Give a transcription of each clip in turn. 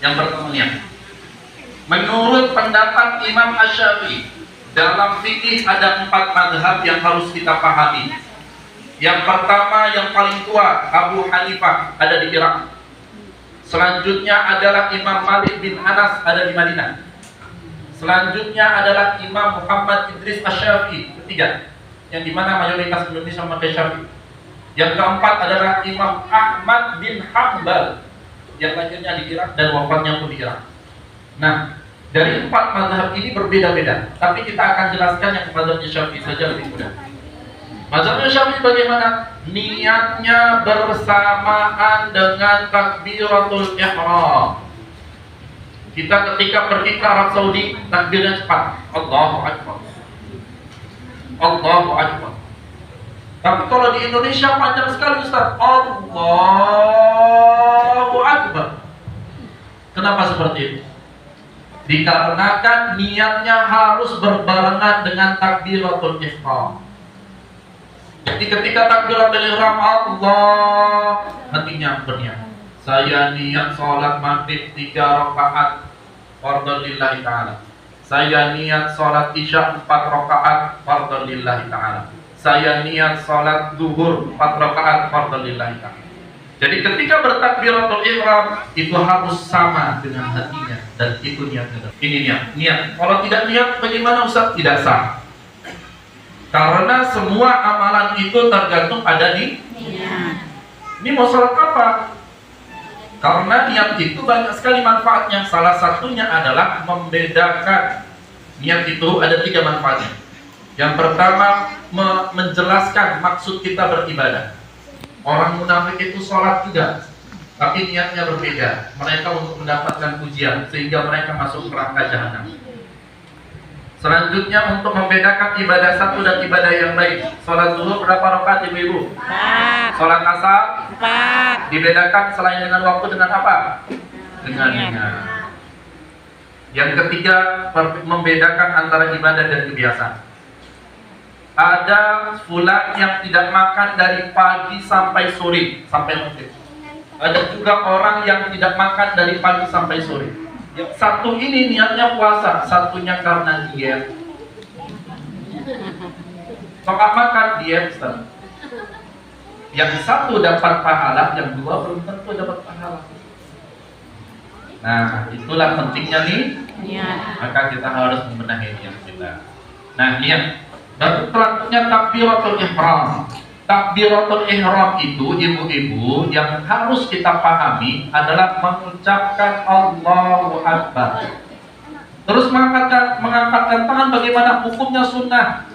Yang pertama niat. Menurut pendapat Imam Asy-Syafi'i, dalam fikih ada 4 mazhab yang harus kita pahami. Yang pertama, yang paling tua, Abu Hanifah, ada di Irak. Selanjutnya adalah Imam Malik bin Anas, ada di Madinah. Selanjutnya adalah Imam Muhammad Idris Asy-Syafi'i, ketiga, yang dimana mayoritas Indonesia memakai Syafi'i. Yang keempat adalah Imam Ahmad bin Hanbal, yang lahirnya di Irak dan wafatnya pun di Irak. Nah, dari 4 mazhab ini berbeda-beda, tapi kita akan jelaskan yang mazhab Syafi'i saja lebih mudah. Mazhab Syafi'i bagaimana? Niatnya bersamaan dengan takbiratul ihram. Kita ketika pergi ke Arab Saudi, takbirnya cepat, Allahu Akbar, Allahu Akbar. Tapi kalau di Indonesia panjang sekali Ustaz, Allahu Akbar. Kenapa seperti itu? Dikarenakan niatnya harus berbarengan dengan takbiratul ihram. Jadi ketika takbiratul ihram Allah, hatinya berniat, saya niat sholat maghrib 3 rakaat fardhu lillahi ta'ala. Saya niat sholat isya 4 rakaat fardhu lillahi ta'ala. Saya niat sholat zuhur 4 rakaat fardhu lillahi ta'ala. Jadi ketika bertakbiratul ihram itu harus sama dengan hatinya, dan itu niatnya. Ini niat. Kalau tidak niat bagaimana Ustaz? Tidak sah. Karena semua amalan itu tergantung ada di niat. Ini mau sholat apa? Karena niat itu banyak sekali manfaatnya. Salah satunya adalah membedakan. Niat itu ada 3 manfaatnya. Yang pertama, menjelaskan maksud kita beribadah. Orang munafik itu sholat juga, tapi niatnya berbeda. Mereka untuk mendapatkan pujian, sehingga mereka masuk neraka jahanam. Selanjutnya, untuk membedakan ibadah satu dan ibadah yang lain. Sholat zuhur berapa rakaat ibu-ibu? 4. Sholat asar? 4. Dibedakan selain dengan waktu dengan apa? Dengan niat. Yang ketiga, membedakan antara ibadah dan kebiasaan. Ada fulan yang tidak makan dari pagi sampai sore, sampai maghrib. Ada juga orang yang tidak makan dari pagi sampai sore. Yang satu ini niatnya puasa, satunya karena diet. Kalau makan diet, Ustaz. Yang satu dapat pahala, yang dua belum tentu dapat pahala. Nah, itulah pentingnya nih. Maka kita harus membenahi niat kita. Nah, niat. Dan selanjutnya takbiratul ihram. Takbiratul ihram itu ibu-ibu yang harus kita pahami adalah mengucapkan Allahu Akbar. Terus mengangkatkan tangan bagaimana? Hukumnya sunnah.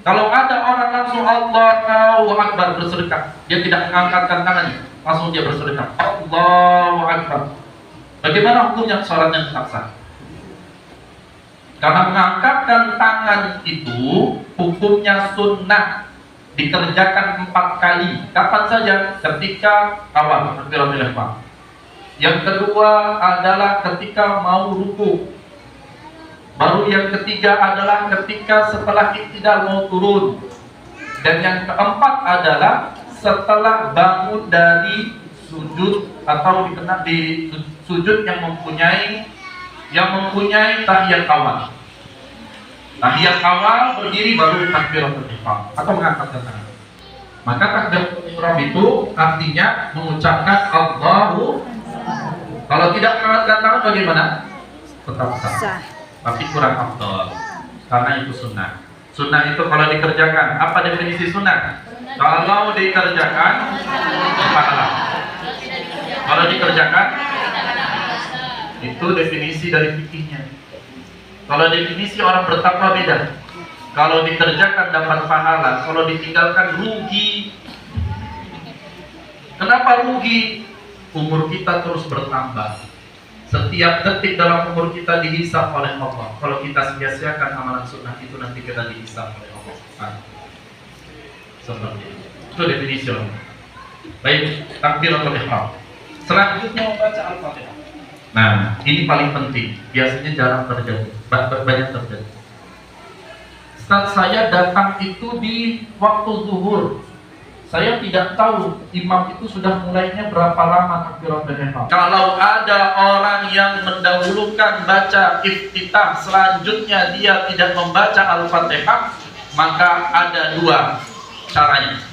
Kalau ada orang langsung Allahu Akbar bersedekah, dia tidak mengangkatkan tangannya, langsung dia bersedekah Allahu Akbar. Bagaimana hukumnya? Salatnya tetap sah. Karena mengangkatkan tangan itu hukumnya sunnah, dikerjakan 4 kali. Kapan saja? Ketika awal takbiratul ihram. Yang kedua adalah ketika mau ruku. Baru yang ketiga adalah ketika setelah iktidal mau turun. Dan yang keempat adalah setelah bangun dari sujud atau dikenal di sujud yang mempunyai tahiyat awal. Tahiyat awal berdiri baru takbiratul ihram atau mengangkatkan tangan. Maka takbiratul ihram itu artinya mengucapkan Allahu. Kalau tidak mengangkatkan tangan bagaimana? Tetap sah. Tapi kurang afdal. Karena itu sunnah. Sunnah itu kalau dikerjakan, apa definisi sunnah? Kalau dikerjakan pahala. Kalau dikerjakan itu definisi dari fikihnya. Kalau definisi orang bertakwa beda. Kalau dikerjakan dapat pahala, kalau ditinggalkan rugi. Kenapa rugi? Umur kita terus bertambah. Setiap detik dalam umur kita dihisab oleh Allah. Kalau kita sia-siakan amalan sunnah itu, nanti kita dihisab oleh Allah. Seperti itu. Itu definisi. Baik, takbiratul ihram. Selanjutnya membaca Al-Fatihah. Nah, ini paling penting. Biasanya jarang terjadi, banyak terjadi. Saat saya datang itu di waktu zuhur, Saya tidak tahu imam itu sudah mulainya berapa lama takbiratul ihram. Kalau ada orang yang mendahulukan baca iftitah, selanjutnya dia tidak membaca Al-Fatihah, maka ada dua caranya.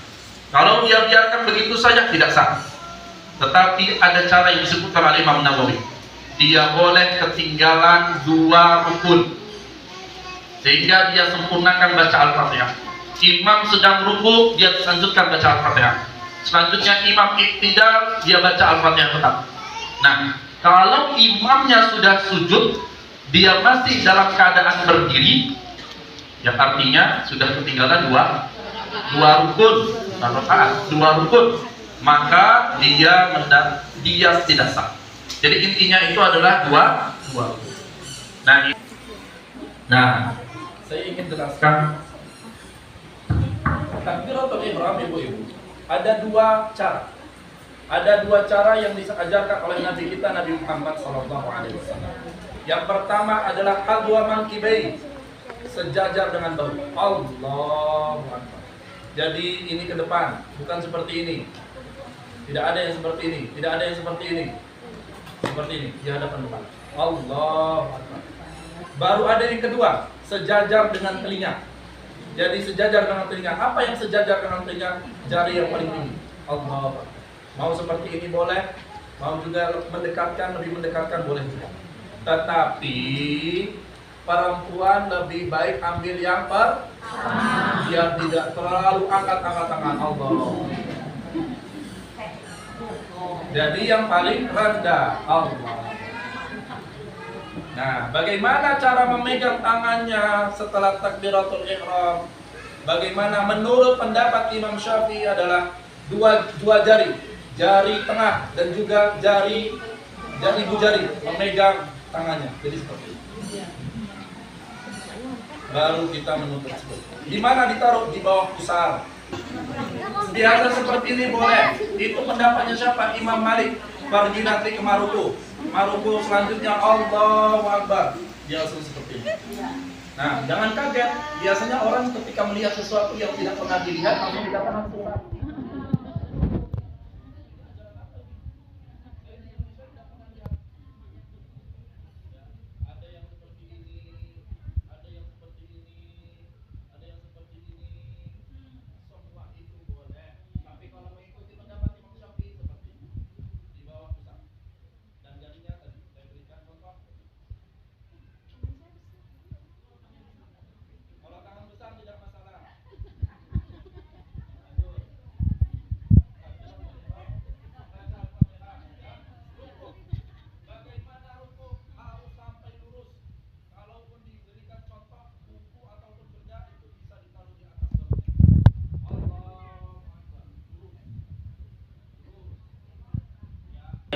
Kalau dia biarkan begitu saja tidak sah. Tetapi ada cara yang disebutkan oleh Imam Nawawi. Dia boleh ketinggalan 2 rukun sehingga dia sempurnakan baca Al-Fatihah. Imam sedang ruku, dia lanjutkan baca Al-Fatihah. Selanjutnya imam iktidal, dia baca Al-Fatihah tetap. Nah, kalau imamnya sudah sujud, dia masih dalam keadaan berdiri, ya artinya sudah ketinggalan dua rukun, dua rukun, maka dia tidak sah. Jadi intinya itu adalah dua rukun. Nah, saya ingin jelaskan takbiratul ihram, ibu-ibu. Ada dua cara. Ada dua cara yang diajarkan oleh Nabi kita, Nabi Muhammad SAW. Yang pertama adalah hadwa mankibai, sejajar dengan bahu. Allahu Akbar. Jadi ini ke depan, bukan seperti ini. Tidak ada yang seperti ini, tidak ada yang seperti ini. Seperti ini, di hadapan depan. Allahu Akbar. Baru ada yang kedua, sejajar dengan telinga. Jadi sejajar dengan telinga. Apa yang sejajar dengan telinga? Jari yang paling tinggi. Allahu Akbar. Mau seperti ini boleh, mau juga mendekatkan, lebih mendekatkan boleh juga. Tetapi perempuan lebih baik ambil yang biar tidak terlalu angkat-angkat tangan. Allah. Jadi yang paling rendah. Allah. Nah, bagaimana cara memegang tangannya setelah takbiratul ihram? Bagaimana menurut pendapat Imam Syafi'i adalah dua jari. Jari tengah dan juga jari ibu jari memegang tangannya. Jadi seperti ini. Baru kita menutup seperti ini. Di mana ditaruh? Di bawah pusar. Biasa seperti ini boleh. Itu pendapatnya siapa? Imam Malik. Pergi nanti ke Maruku. Maruku selanjutnya Allahu Akbar. Dia langsung seperti ini. Nah, jangan kaget. Biasanya orang ketika melihat sesuatu yang tidak pernah dilihat langsung dikatakan susah.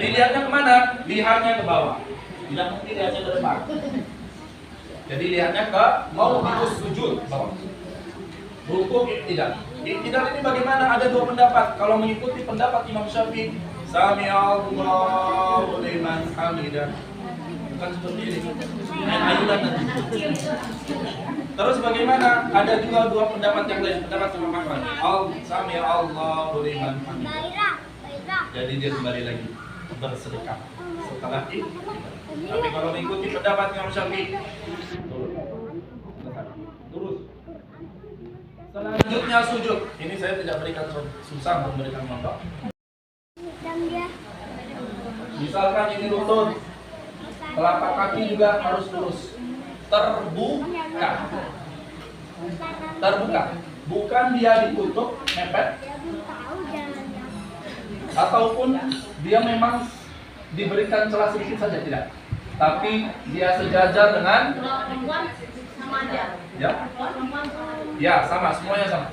Dilihatnya kemana? Lihatnya ke bawah. Tidak mungkin lihatnya ke depan. Jadi lihatnya ke mau itu sujud bawah. Rukuk tidak. Tidak ini bagaimana? Ada dua pendapat. Kalau mengikuti pendapat Imam Syafi'i, Sami Allahu liman hamidah. Bukan seperti ini. Ayunan nanti. Terus bagaimana? Ada juga dua pendapat yang lain. Pendapat Imam Ahmad. Sami Allahu liman hamidah. Jadi dia kembali lagi bersedekah setelah itu. Tapi kalau mengikuti pendapat Imam Syafi'i, lurus. Selanjutnya sujud. Ini saya tidak berikan susah memberikan contoh. Misalkan ini lutut, telapak kaki juga harus lurus, terbuka, bukan dia ditutup, mepet, ataupun dia memang diberikan celah sedikit saja, tidak. Tapi dia sejajar dengan ya sama, semuanya sama.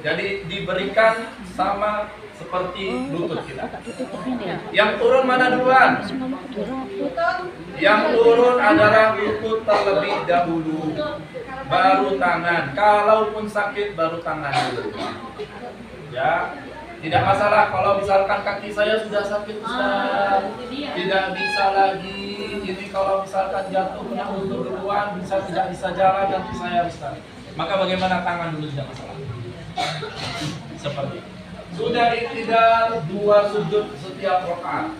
Jadi diberikan sama seperti lutut kita. Yang turun mana duluan? Yang turun adalah lutut terlebih dahulu, baru tangan. Kalaupun sakit baru tangan dulu. Ya. Tidak masalah kalau misalkan kaki saya sudah sakit, Ustaz. Tidak bisa lagi. Ini kalau misalkan jatuh kena ulur duluan, tidak bisa jalan nanti saya, Ustaz. Maka bagaimana tangan dulu tidak masalah. Seperti itu. Sudah i'tidal 2 sujud setiap rakaat.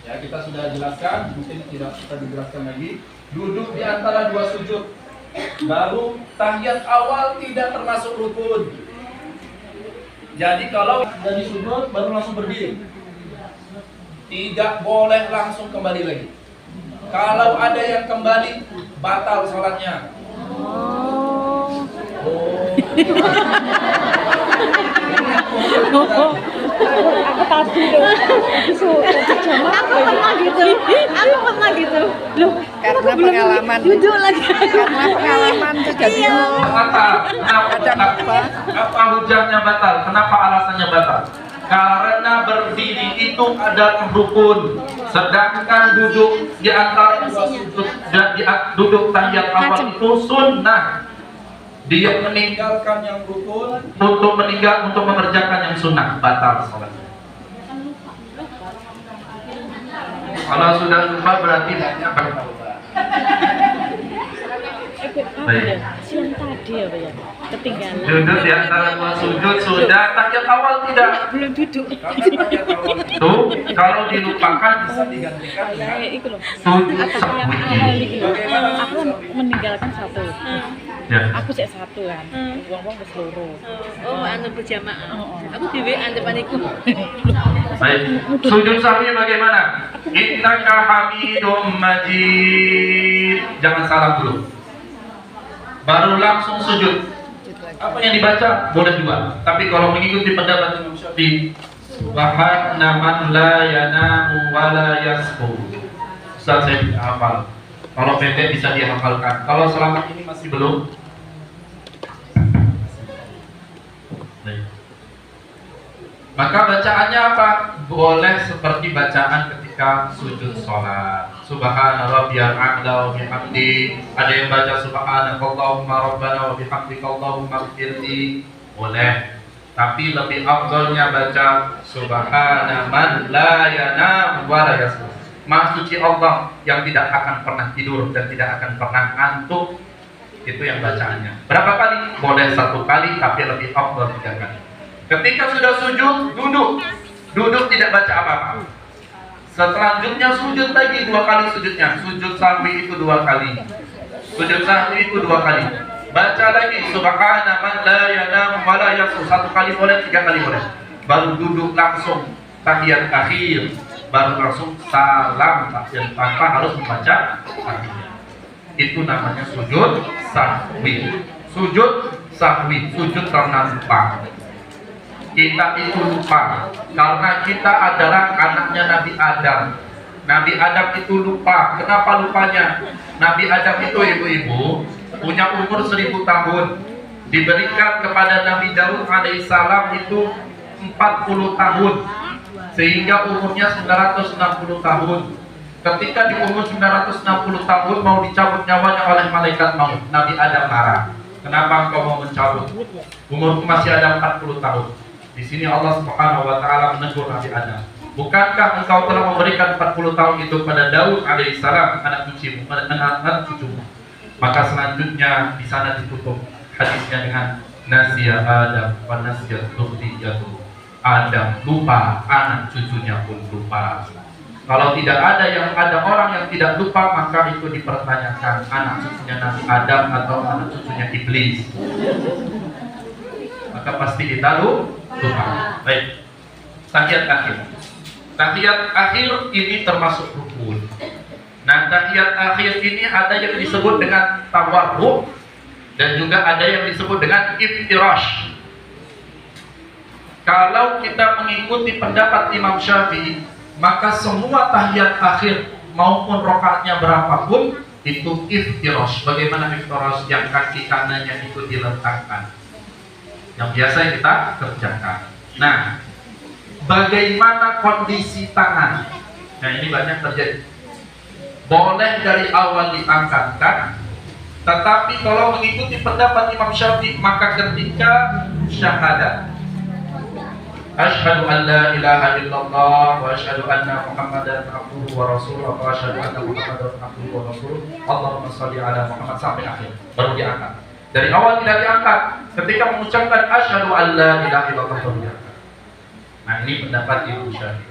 Ya, kita sudah jelaskan, mungkin tidak kita dijelaskan lagi. Duduk di antara 2 sujud. Baru tahiyat awal tidak termasuk rukun. Jadi kalau dari sujud baru langsung berdiri. Tidak boleh langsung kembali lagi. Kalau ada yang kembali, batal sholatnya. Aku tadi aku pernah gitu loh, karena pengalaman duduk lagi karena pengalaman terjadi Apa hujahnya batal? Kenapa alasannya batal? Karena berdiri itu adalah rukun, sedangkan duduk di antara 2 sujud dan duduk tahiyat awal itu sunnah. Dia meninggalkan yang rukun untuk mengerjakan yang sunnah, batal salatnya. Kalau sudah lupa berarti banyak bertaubat. siang tadi apa ya, ketinggalan Duduk di antara 2 sujud sudah, tahiyat awal tidak. belum duduk. Tahiyat awal itu kalau dilupakan bisa digantikan dengan sujud sahwi. Aku meninggalkan satu. Ya. Aku cek satu kan. Wong-wong wis loro. oh anu berjamaah aku dhewe antepaniku Baik. Sujud sahwi bagaimana? Innaka Hamidum Majid. Jangan salah dulu. Baru langsung sujud. Apa yang dibaca boleh juga. Tapi kalau mengikuti pendapat Imam Syafi'i, subhana man la yanamu wa la yasbu. Ustaz, saya bisa hafal. Kalau pendek bisa dihafalkan. Kalau selama ini masih belum. Baik. Maka bacaannya apa? Boleh seperti bacaan ketika sujud sholat. Subhana rabbiyal a'la wa bihamdi. Ada yang baca subhanakallahumma rabbana wa bihamdika allahumma ighfirli. Boleh. Tapi lebih afdalnya baca subhana man la yanam wa la yasbur. Maha suci Allah yang tidak akan pernah tidur dan tidak akan pernah ngantuk. Itu yang bacaannya. Berapa kali? Boleh 1 kali, tapi lebih afdal 3 kali. Ketika sudah sujud, duduk. Duduk tidak baca apa-apa. Selanjutnya sujud lagi 2 kali sujudnya. Sujud sahwi itu 2 kali. Sujud sahwi itu 2 kali. Baca lagi subhana man la yanam wa la yasbur. 1 kali boleh, 3 kali boleh. Baru duduk langsung tahiyat akhir. Baru langsung salam tahiyat tanpa harus membaca tahiyat. Itu namanya sujud sahwi. Sujud sahwi, sujud karena lupa. Kita itu lupa karena kita adalah anaknya Nabi Adam. Nabi Adam itu lupa. Kenapa lupanya? Nabi Adam itu ibu-ibu punya umur 1000 tahun. Diberikan kepada Nabi Daud alaihissalam itu 40 tahun, sehingga umurnya 960 tahun. Ketika di umur 960 tahun mau dicabut nyawanya oleh malaikat maut, Nabi Adam marah. Kenapa engkau mau mencabut? Umurku masih ada 40 tahun. Di sini Allah Subhanahu wa taala menegur Nabi Adam. Bukankah engkau telah memberikan 40 tahun itu pada Daud alaihissalam, anak cucumu, anak cucumu? Maka selanjutnya di sana ditutup hadisnya dengan nasiya Adam wa nasiyat dzurriyyatuhu. Adam lupa, anak cucunya pun lupa. Kalau tidak ada orang yang tidak lupa, maka itu dipertanyakan anak cucunya Nabi Adam atau anak cucunya iblis. Maka pasti kita lupa. Baik. Tahiyat akhir. Tahiyat akhir ini termasuk rukun. Nah, tahiyat akhir ini ada yang disebut dengan tawarruk dan juga ada yang disebut dengan iftirash. Kalau kita mengikuti pendapat Imam Syafi'i, maka semua tahiyat akhir maupun rakaatnya berapapun itu iftirash. Bagaimana iftirash? Yang kaki kanannya itu diletakkan, yang biasa kita kerjakan. Nah, bagaimana kondisi tangan? Nah, ini banyak terjadi. Boleh dari awal diangkatkan, tetapi kalau mengikuti pendapat Imam Syafi'i, maka ketika syahadat, asyhadu an la ilaha illallah wa asyhadu anna Muhammadan abduhu wa rasuluh wa asyhadu anna Muhammadan abduhu wa rasuluh Allahumma shalli ala Muhammad sampai akhir, baru diangkat. Dari awal tidak diangkat. Ketika mengucapkan asyhadu an la ilaha illallah baru diangkat. Nah ini pendapat Imam Syafi'i.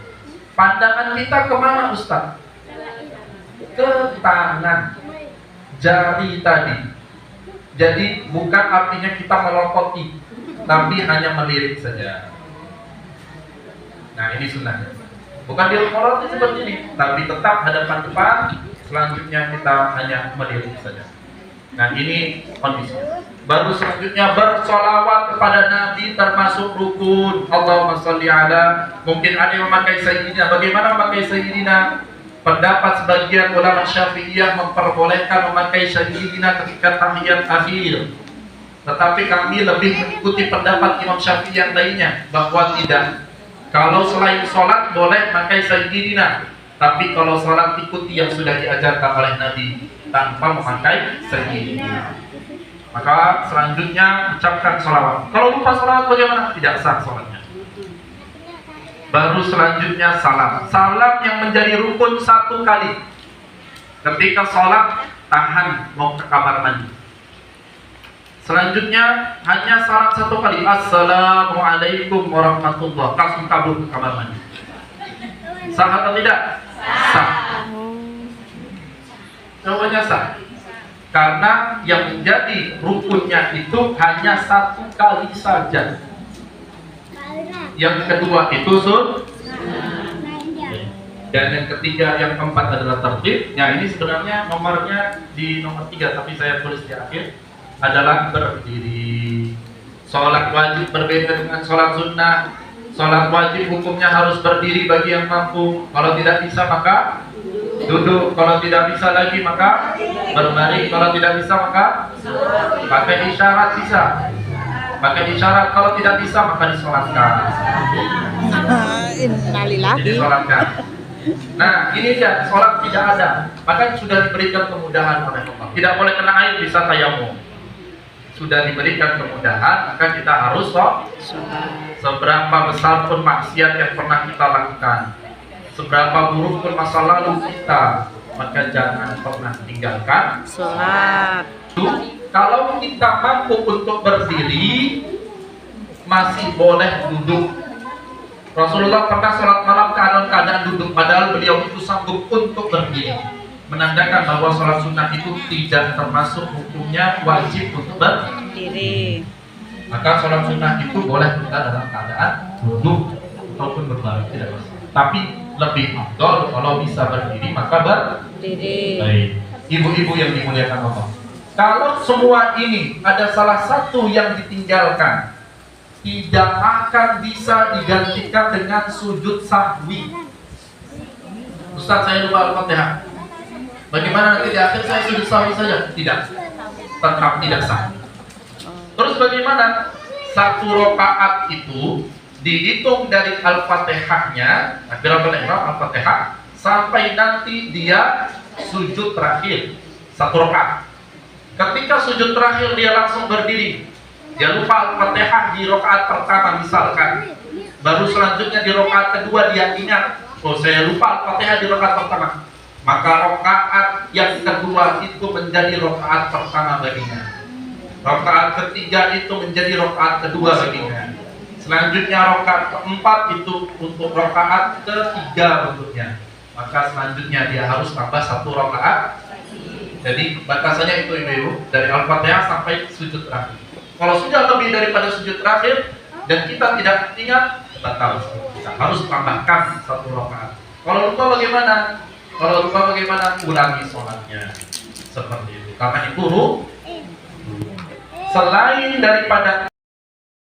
Pandangan kita kemana Ustaz? Ke tangan, jari tadi. Jadi bukan artinya kita melokoti, tapi hanya melirik saja. Nah ini sunnahnya. Bukan dilokoti seperti ini, tapi tetap hadapan depan. Selanjutnya kita hanya melirik saja. Nah ini kondisinya. Baru selanjutnya bersolawat kepada Nabi termasuk rukun. Allahumma sholli ala. Mungkin ada yang memakai sayyidina. Bagaimana memakai sayyidina? Pendapat sebagian ulama Syafi'iyah memperbolehkan memakai sayyidina ketika tahiyat akhir. Tetapi kami lebih mengikuti pendapat Imam Syafi'i yang lainnya bahwa tidak. Kalau selain sholat boleh pakai sayyidina, tapi kalau sholat ikuti yang sudah diajarkan oleh Nabi tanpa memakai sayyidina. Maka selanjutnya ucapkan sholawat. Kalau lupa sholawat bagaimana? Tidak sah sholatnya. Baru selanjutnya salam. Salam yang menjadi rukun 1 kali. Ketika sholat tahan mau ke kamar mandi. Selanjutnya hanya salam 1 kali. Assalamualaikum warahmatullahi wabarakatuh. Langsung kabur ke kamar mandi. Sah atau tidak? Sah. Jawabannya sah. Karena yang menjadi rukunnya itu hanya 1 kali saja. Yang kedua itu dan yang ketiga, yang keempat adalah tertib. Ya ini sebenarnya nomornya di nomor 3, tapi saya tulis di akhir. Adalah berdiri. Sholat wajib berbeda dengan sholat sunnah. Sholat wajib hukumnya harus berdiri bagi yang mampu. Kalau tidak bisa maka duduk. Kalau tidak bisa lagi maka berbaring. Kalau tidak bisa maka pakai isyarat bisa. Pakai isyarat. Kalau tidak bisa maka disolatkan. Jadi disolatkan. Nah ini dia, sholat tidak ada, maka sudah diberikan kemudahan oleh Allah. Tidak boleh kena air, bisa tayamum. Sudah diberikan kemudahan, maka kita harus sholat. Seberapa besar pun maksiat yang pernah kita lakukan, seberapa buruk pun masa lalu kita, maka jangan pernah tinggalkan sholat. Kalau kita mampu untuk berdiri, masih boleh duduk. Rasulullah pernah sholat malam keadaan duduk, padahal beliau itu sanggup untuk berdiri, menandakan bahwa sholat sunnah itu tidak termasuk hukumnya wajib untuk berdiri. Maka sholat sunnah itu boleh kita dalam keadaan duduk ataupun berbaring, tidak masalah. Tapi lebih afdal kalau bisa berdiri maka berdiri. Baik, ibu-ibu yang dimuliakan Allah, kalau semua ini ada salah satu yang ditinggalkan, tidak akan bisa digantikan dengan sujud sahwi. Ustaz, saya lupa Al-Fatihah. Bagaimana nanti di akhir saya sujud sahwi saja? Tidak, tetap tidak sah. Terus bagaimana? 1 rakaat itu dihitung dari Al-Fatihahnya, Al-Fatihah, sampai nanti dia sujud terakhir 1 rakaat. Ketika sujud terakhir dia langsung berdiri. Dia lupa Al-Fatihah di rakaat pertama misalkan, baru selanjutnya di rakaat kedua dia ingat, oh saya lupa Al-Fatihah di rakaat pertama, maka rakaat yang kedua itu menjadi rakaat pertama baginya, rakaat ketiga itu menjadi rakaat kedua baginya, selanjutnya rakaat keempat itu untuk rakaat ketiga bentuknya, maka selanjutnya dia harus tambah 1 rakaat. Jadi batasannya itu ibu-ibu, dari Al-Fatihah sampai sujud terakhir. Kalau sudah lebih daripada sujud terakhir dan kita tidak ingat, batal. Kita harus tambahkan 1 rakaat. Kalau lupa bagaimana? Kalau lupa bagaimana? Kurangi sholatnya. Seperti itu. Karena itu selain daripada